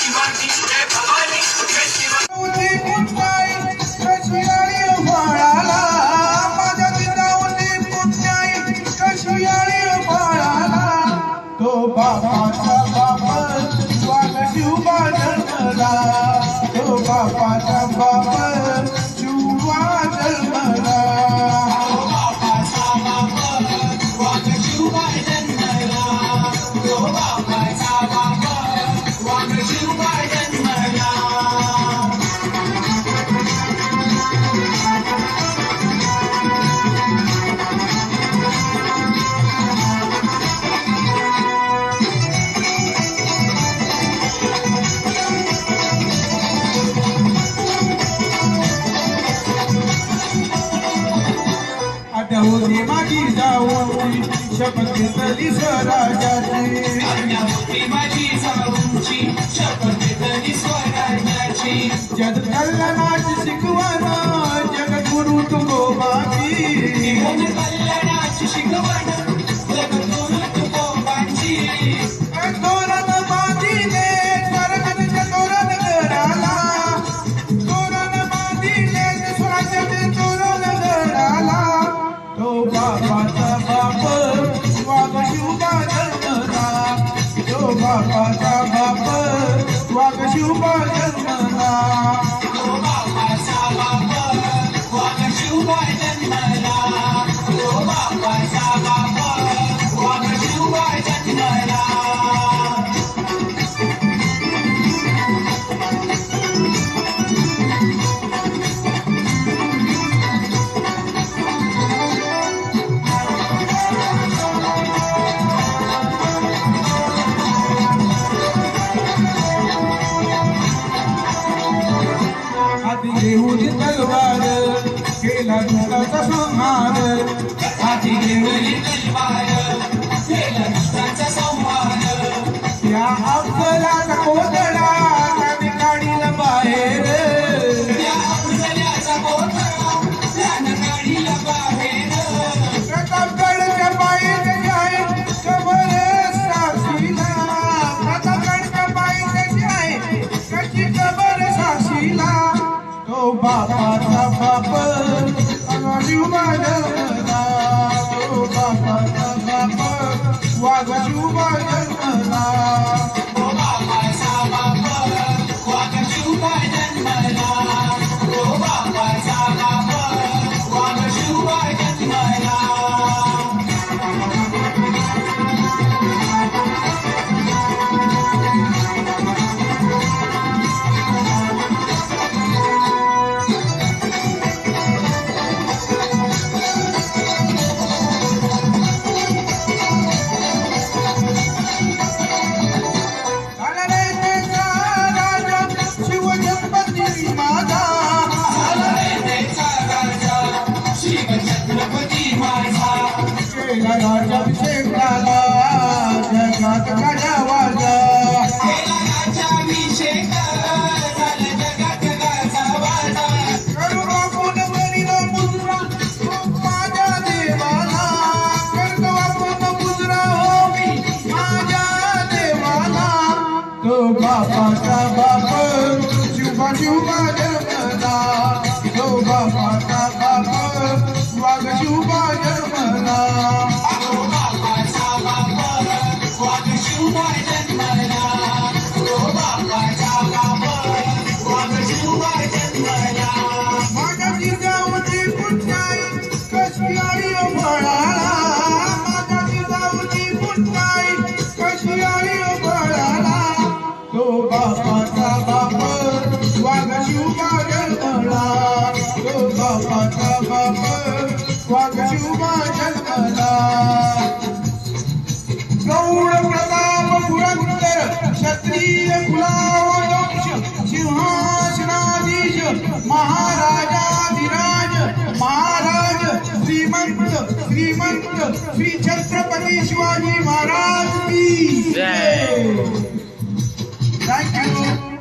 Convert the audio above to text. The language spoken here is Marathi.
शिवाजी जय भवानी जय शिवाजी तो बापाचा बाप वाघ शिवबा जन्मला तो बापाचा बाप शिवबा जन्मला बापाचा बाप वाघ शिवबा जन्मला तो बापाचा बाप वाघ शिवबा जन्मला होती माझी जाऊची शपथ घेतली स्वराज्याची होती माझी जाऊची शपथ घेतली स्वराज्याची जग कल्याणाची शिकवण जगद्गुरु तुकोबाची कल्याणाची शिकवण जगद्गुरु तुकोबाची तोरण बांधिले स्वर्गाचे तोरण घराला तोरण बांधिले स्वराज्याचे तोरण घराला तो बापाचा बाप वाघ शिवबा जन्मला तो बापाचा बाप वाघ शिवबा जन्मला तो बापाचा बाप वाघ शिवबा जन्मला तो बापाचा बाप वाघ शिवबा जन्मला घेऊन तलवार केला दुष्टाचा संहार हाती घेऊन तलवार केला दुष्टाचा संहार त्या अफजलाचा कोथळा त्याने काढीला बाहेर त्या अफजलाचा कोथळा त्याने काढीला बाहेर प्रतापगडच्या पायी आहे कबर साक्षीला प्रतापगडच्या पायी आहे कशी कबर साक्षीला तो बापाचा बाप शिवबा जन्मला तो बापाचा बाप वाघ शिवबा जन्मला तो बापाचा बाप वाघ शिवबा जन्मला तो बापाचा बाप वाघ शिवबा जन्मला राज्याभिषेक झाला जगात गाजा वाजा राज्याभिषेक झाला जगात गाजा वाजा करू आपण बरीला मुजरा माझ्या देवाला करतो आपण मुजरा हो मी माझ्या देवाला तो बापाचा बाप शिवबा शिवबा जन्मला तो बापाचा बाप वाघ शिवबा जन्मला माझ्या जिजाऊची पुण्याई कशी आली फळाला माझ्या जिजाऊची पुण्याई कशी आली फळाला तो बापाचा बाप वाघ शिवबा जन्मला तो बापाचा बाप वाघ शिवबा जन्मला गौड प्रताप पुरंदर क्षत्रिय कुलावंश सिंहासनाधीश महाराजाधिराज महाराज श्रीमंत श्री छत्रपती शिवाजी महाराज की जय. थँक्यू.